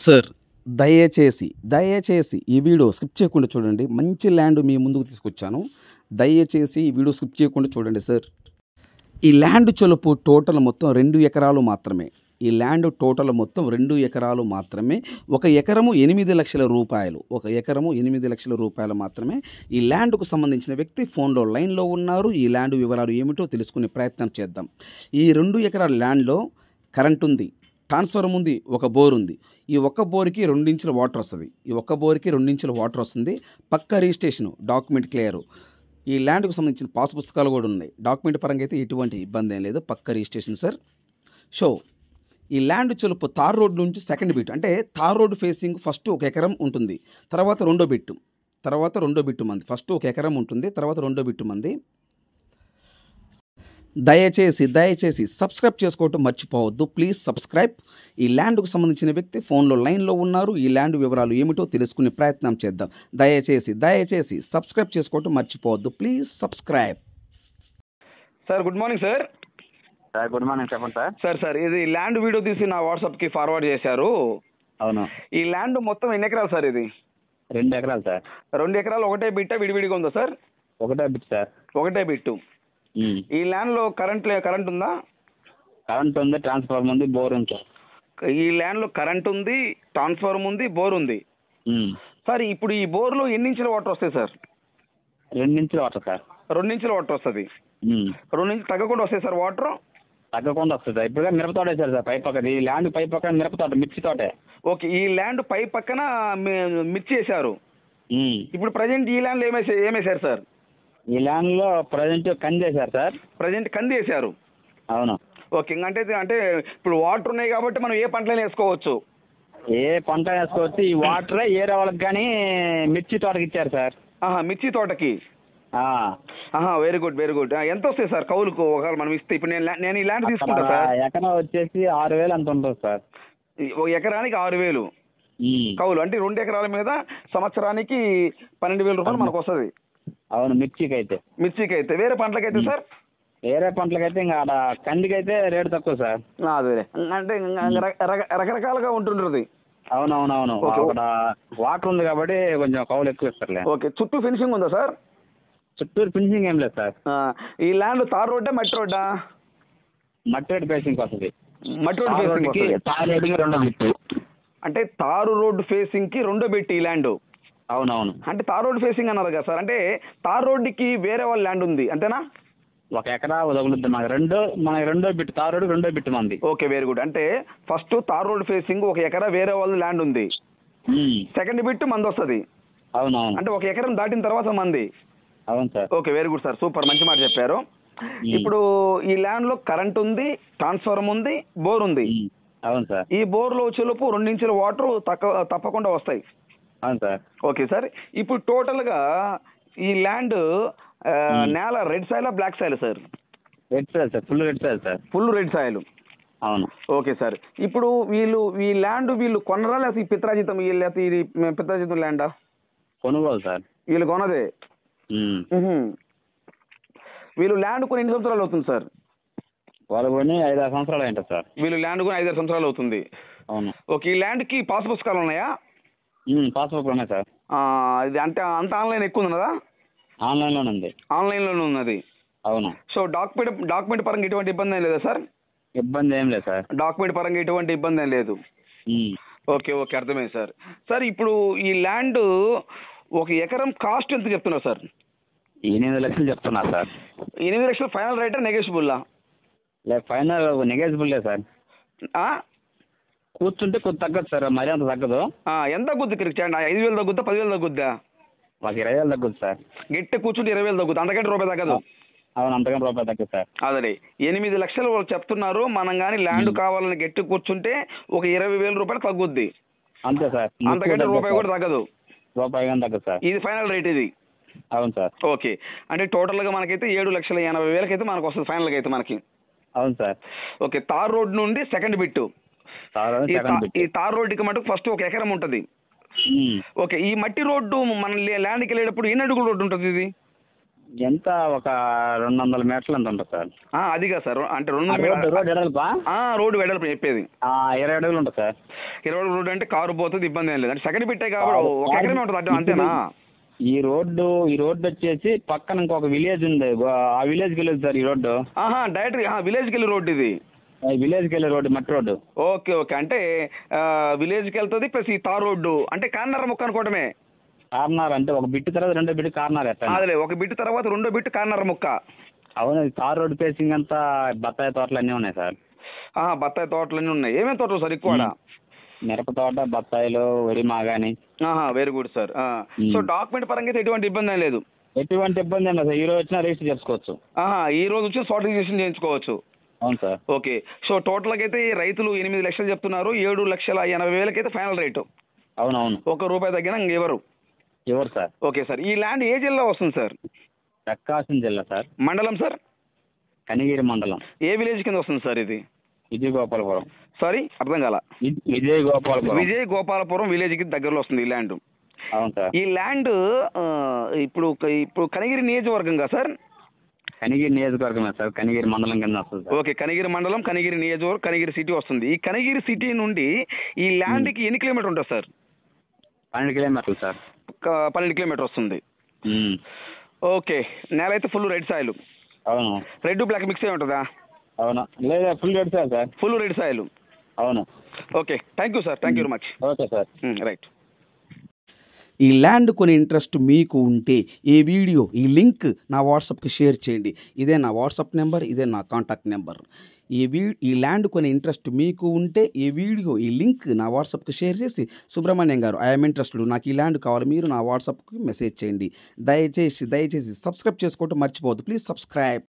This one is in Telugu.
సార్ దయచేసి ఈ వీడియో స్కిప్ చేయకుండా చూడండి. మంచి ల్యాండ్ మీ ముందుకు తీసుకొచ్చాను. దయచేసి ఈ వీడియో స్కిప్ చేయకుండా చూడండి సార్. ఈ ల్యాండ్ చొలుపు టోటల్ మొత్తం 2 ఎకరాలు మాత్రమే. ఈ ల్యాండ్ టోటల్ మొత్తం 2 ఎకరాలు మాత్రమే. 1 ఎకరము 8 లక్షల రూపాయలు. 1 ఎకరము 8 లక్షల రూపాయలు మాత్రమే. ఈ ల్యాండ్కు సంబంధించిన వ్యక్తి ఫోన్లో లైన్లో ఉన్నారు. ఈ ల్యాండ్ వివరాలు ఏమిటో తెలుసుకునే ప్రయత్నం చేద్దాం. ఈ 2 ఎకరాల ల్యాండ్లో కరెంట్ ఉంది, ట్రాన్స్ఫార్మర్ ఉంది, ఒక బోర్ ఉంది. ఈ ఒక్క బోర్కి 2 ఇంచుల వాటర్ వస్తుంది. ఈ ఒక్క బోర్కి 2 ఇంచుల వాటర్ వస్తుంది. పక్క రిజిస్ట్రేషను, డాక్యుమెంట్ క్లియరు. ఈ ల్యాండ్కు సంబంధించిన పాస్ పుస్తకాలు కూడా ఉన్నాయి. డాక్యుమెంట్ పరంగా అయితే ఎటువంటి ఇబ్బంది ఏం లేదు. పక్క రిజిస్ట్రేషన్ సార్. సో ఈ ల్యాండ్ చొలుపు తార్ రోడ్ నుంచి సెకండ్ బిట్, అంటే తార్ రోడ్ ఫేసింగ్ ఫస్ట్ 1 ఎకరం ఉంటుంది, తర్వాత రెండో బిట్టు మంది. ఫస్ట్ 1 ఎకరం ఉంటుంది, తర్వాత రెండో బిట్టు మంది. దయచేసి సబ్స్క్రైబ్ చేసుకోవటం మర్చిపోవద్దు. Please subscribe. ఈ ల్యాండ్కు సంబంధించిన వ్యక్తి ఫోన్లో లైన్లో ఉన్నారు. ఈ ల్యాండ్ వివరాలు ఏమిటో తెలుసుకునే ప్రయత్నం చేద్దాం. దయచేసి సబ్స్క్రైబ్ చేసుకోవటం మర్చిపోవద్దు. Please subscribe. Sir good morning sir. Sir good morning, చెప్పండి సార్. సార్ ఇది ల్యాండ్ వీడియో తీసి నా వాట్సాప్కి ఫార్వర్డ్ చేశారు. అవును. ఈ ల్యాండ్ మొత్తం ఎన్ని ఎకరాలు సార్? ఇది 2 ఎకరాలు సార్. 2 ఎకరాలు ఒకటే బిట్టా విడివిడిగా ఉందా సార్? ఒకటే బిట్ సార్. ఒకటే బిట్టు. ఈ ల్యాండ్లో కరెంట్ ఉందా? కరెంట్ ఉంది, ట్రాన్స్ఫార్మర్ ఉంది, బోర్ ఉంది సార్. ఈ ల్యాండ్లో కరెంట్ ఉంది, ట్రాన్స్ఫార్మర్ ఉంది, బోర్ ఉంది. సార్ ఇప్పుడు ఈ బోర్లో ఎన్ని ఇంచుల వాటర్ వస్తాయి సార్? 2 ఇంచుల వాటర్ సార్. 2 ఇంచుల వాటర్ వస్తుంది. 2 ఇంచులు తగ్గకుండా వస్తాయి సార్ వాటర్? తగ్గకుండా వస్తుంది సార్. ఇప్పుడు మిరపతోట వేసారు సార్ పై పక్కన. ఈ ల్యాండ్ పై పక్కన మిరపతోట, మిర్చి తోటే. ఓకే, ఈ ల్యాండ్ పై పక్కన మిర్చి వేశారు. ఇప్పుడు ప్రజెంట్ ఈ ల్యాండ్లో ఏమేశారు సార్? ఈ ల్యాండ్లో ప్రజెంట్ కంది వేశారు సార్. ప్రజెంట్ కంది వేశారు. అవును. ఓకే, అంటే ఇప్పుడు వాటర్ ఉన్నాయి కాబట్టి మనం ఏ పంటలైనా వేసుకోవచ్చు. ఏ పంట వేసుకోవచ్చు. ఈ వాటరే ఏరే వాళ్ళకి కానీ మిర్చి తోటకి ఇచ్చారు సార్. మిర్చి తోటకి. Very good. ఎంత వస్తాయి సార్ కౌలుకు ఒకవేళ మనం ఇస్తే? ఇప్పుడు నేను ఈ ల్యాండ్ తీసుకుంటా సార్. ఎకరా వచ్చేసి 6,000 అంత ఉంటుంది సార్. ఎకరానికి 6,000 కౌలు. అంటే 2 ఎకరాల మీద సంవత్సరానికి 12,000 రూపాయలు మనకు వస్తుంది. అవును, మిర్చికి అయితే. వేరే పంటలకైతే సార్? వేరే పంటలకైతే ఇంకా ఆడ కందికైతే రేటు తక్కువ సార్. అదే అంటే రకరకాలుగా ఉంటుంటుంది. అవునవునవును. అక్కడ వాటర్ ఉంది కాబట్టి కొంచెం కౌలు ఎక్కువ ఇస్తారులే. ఓకే, చుట్టూ ఫినిషింగ్ ఉందా సార్? చుట్టూరు ఫినిషింగ్ ఏం లేదు సార్. ఈ ల్యాండ్ తార్ రోడ్డా మట్టి రోడ్డా? మట్టి రోడ్ ఫేసింగ్ వస్తుంది. మట్టి రోడ్ ఫేసింగ్. తార్ రోడ్డుకి రెండో బిట్టు. అంటే తారు రోడ్ ఫేసింగ్ కి రెండో బిట్ ఈ ల్యాండ్. అవునవును. అంటే తార్ రోడ్ ఫేసింగ్ అన్నారు కదా సార్. అంటే తార్ రోడ్డుకి వేరే వాళ్ళ ల్యాండ్ ఉంది అంతేనా? 1 ఎకరా వదలుద్ది మనకి రెండో బిట్. తార్ రోడ్ రెండో బిట్ మంది. Okay, very good. అంటే ఫస్ట్ తార్ రోడ్ ఫేసింగ్ 1 ఎకరా వేరే వాళ్ళ ల్యాండ్ ఉంది. సెకండ్ బిట్ మంది వస్తుంది. అవునవును. అంటే 1 ఎకరం దాటిన తర్వాత మంది. అవును sir. Okay, very good sir, super, మంచి మాట చెప్పారు. ఇప్పుడు ఈ ల్యాండ్ లో కరెంట్ ఉంది, ట్రాన్స్ఫార్మర్ ఉంది, బోర్ ఉంది. అవును సార్. ఈ బోర్లో చెలుపు 2 ఇంచుల వాటర్ తప్పకుండా వస్తాయి. అవును సార్. Okay sir. ఇప్పుడు టోటల్గా ఈ ల్యాండ్ నేల రెడ్ సాయిలా black soil sir? Red soil sir. Full red soil sir. Full red soil. అవును. Okay sir. ఇప్పుడు ఈ ల్యాండ్ వీళ్ళు కొనరా లేకపోతే ఈ పిత్రాజితం? లేకపోతే ఇది పిత్రాజితం ల్యాండా? కొనుగోలు సార్. వీళ్ళు కొనదే. వీళ్ళు ల్యాండ్ కొని ఎన్ని సంవత్సరాలు అవుతుంది సార్? వాళ్ళు కొని 5-6 సంవత్సరాలు అయింటారు సార్. వీళ్ళు ల్యాండ్ కొని 5-6 సంవత్సరాలు అవుతుంది. అవును. ఓకే, ఈ ల్యాండ్కి పాస్ పుస్తకాలు ఉన్నాయా? పాస్ బుక్ ఉన్నాయి సార్. ఇది అంటే అంత ఆన్లైన్ ఎక్కువ ఉన్నదా? ఆన్లైన్లోనే ఉంది. ఆన్లైన్లోనే ఉన్నది. అవును. సో డాక్యుమెంట్ పరంగా ఎటువంటి ఇబ్బంది ఏం లేదా సార్? ఇబ్బంది ఏం లేదు సార్. డాక్యుమెంట్ పరంగా ఎటువంటి ఇబ్బంది ఏం లేదు. ఓకే, అర్థమైంది సార్. సార్ ఇప్పుడు ఈ ల్యాండ్ 1 ఎకరం కాస్ట్ ఎంత చెప్తున్నారు సార్? 8 లక్షలు చెప్తున్నారు సార్. 8 లక్షలు ఫైనల్ రేటా నెగోషియబుల్లా? లేదు, ఫైనల్ నెగోషియబుల్ లేదు సార్. కూర్చుంటే కొద్ది తగ్గదు సార్, మరీ అంత తగ్గదు. ఎంత తగ్గుద్ది? 5,000 తగ్గుద్దా, 10,000 తగ్గుద్దా? మాకు 20,000 తగ్గుద్ది సార్. గట్టి కూర్చుంటే 20,000 తగ్గుద్ది, అంతకంటే రూపాయి తగ్గదు. అవును, అంతకంటే రూపాయి తగ్గదు సార్. అదే 8 లక్షలు వాళ్ళు చెప్తున్నారు. మనం కానీ ల్యాండ్ కావాలని గట్టి కూర్చుంటే ఒక 20,000 రూపాయలు తగ్గుద్ది. అంతే సార్. అంతకంటే రూపాయి కూడా తగ్గదు. రూపాయి కానీ తగ్గదు సార్. ఇది ఫైనల్ రేట్ ఇది. అవును సార్. ఓకే, అంటే టోటల్గా మనకైతే 7,80,000 అయితే మనకు వస్తుంది ఫైనల్గా అయితే మనకి. అవును సార్. ఓకే, తార్ రోడ్ నుండి సెకండ్ బిట్టు. ఈ తార్ రోడ్డుకి మటుకు ఫస్ట్ 1 ఎకరం ఉంటుంది. ఓకే, ఈ మట్టి రోడ్డు మన ల్యాండ్కి వెళ్ళేటప్పుడు ఎన్ని అడుగుల రోడ్డు ఉంటుంది? ఇది ఎంత ఒక 200 మీటర్లు ఎంత ఉంటుంది సార్? అదిగా సార్, అంటే 2 రోడ్ ఎడల్పా? రోడ్డు వెడల్పు చెప్పేది. 20 అడుగులు ఉంటుంది సార్. 20 అడుగుల రోడ్డు అంటే కారు పోతుంది, ఇబ్బంది ఏం లేదు. అంటే సెకండ్ పెట్టే కాబట్టి ఒక ఎకరమే ఉంటుంది అంటే అంతేనా? ఈ రోడ్డు వచ్చేసి పక్కన ఇంకొక విలేజ్ ఉంది, ఆ విలేజ్కి వెళ్ళదు సార్ ఈ రోడ్డు. డైరెక్ట్ విలేజ్కి వెళ్ళే రోడ్డు ఇది. విలేజ్కి వెళ్ళే రోడ్డు, మట్టి రోడ్డు. ఓకే ఓకే, అంటే విలేజ్కి వెళ్తుంది ప్లస్ ఈ తార్ రోడ్డు అంటే కార్నర్ ముక్క అనుకోవటమే. కార్నర్ అంటే ఒక బిట్టు తర్వాత రెండో బిట్టు కార్నర్ ఎట్లా? అదే, ఒక బిట్టు తర్వాత రెండో బిట్టు కార్నర్ ముక్క. అవును, తార్ రోడ్డు ఫేసింగ్ అంతా బత్తాయి తోటలు అన్నీ ఉన్నాయి సార్. బత్తాయి తోటలన్నీ ఉన్నాయి. ఏమేమి తోటలు సార్ ఎక్కువ? మిరప తోట, బత్తాయిలు, వరి, మాగాని. Very good sir. So document పరంగా అయితే ఎటువంటి ఇబ్బంది ఏం లేదు? ఎటువంటి ఇబ్బంది ఏం లేదు సార్. ఈ రోజు వచ్చినా రిజిస్టర్ చేసుకోవచ్చు. ఈ రోజు వచ్చి సర్టిఫికేషన్ చేయించుకోవచ్చు. అవును సార్. ఓకే. సో టోటల్గా అయితే రైతులు 8 లక్షలు చెప్తున్నారు, 7,80,000 అయితే ఫైనల్ రేటు. అవునవును. ₹1 తగ్గినా ఇంకెవరు ఎవరు సార్? Okay sir. ఈ ల్యాండ్ ఏ జిల్లా వస్తుంది సార్? ప్రకాశం జిల్లా సార్. మండలం సార్? కనిగిరి మండలం. ఏ విలేజ్ కింద వస్తుంది సార్ ఇది? విజయగోపాలపురం. సారీ, అర్థం కాల. విజయ గోపాలపురం విలేజ్కి దగ్గరలో వస్తుంది ఈ ల్యాండ్. అవును సార్. ఈ ల్యాండ్ ఇప్పుడు కనిగిరి నియోజకవర్గంగా సార్? కనిగిరి నియోజకవర్గమే సార్, కనిగిరి మండలం కింద వస్తుంది సార్. ఓకే, కనిగిరి మండలం, కనిగిరి నియోజకవర్గం, కనిగిరి సిటీ వస్తుంది. ఈ కనిగిరి సిటీ నుండి ఈ ల్యాండ్కి ఎన్ని కిలోమీటర్ ఉంటుంది సార్? 12 కిలోమీటర్లు సార్. 12 కిలోమీటర్ వస్తుంది. ఓకే. నేల అయితే ఫుల్ రెడ్ సాయిల్? అవును. రెడ్ బ్లాక్ మిక్స్ అయి ఉంటుందా? అవును, లేదా full red soil sir. Full red soil. అవును. Okay, thank you sir, thank you very much. Okay sir. Right. ఈ ల్యాండ్ కొని ఇంట్రెస్ట్ మీకు ఉంటే ఈ వీడియో, ఈ లింక్ నా వాట్సాప్కి షేర్ చేయండి. ఇదే నా వాట్సాప్ నెంబర్, ఇదే నా కాంటాక్ట్ నెంబర్. ఈ ల్యాండ్ కొని ఇంట్రెస్ట్ మీకు ఉంటే ఈ వీడియో, ఈ లింక్ నా వాట్సాప్కి షేర్ చేసి, సుబ్రహ్మణ్యం గారు ఐఎమ్ ఇంట్రెస్టెడ్, నాకు ఈ ల్యాండ్ కావాలి, మీరు నా వాట్సాప్కి మెసేజ్ చేయండి. దయచేసి సబ్స్క్రైబ్ చేసుకోవటం మర్చిపోవద్దు. Please subscribe.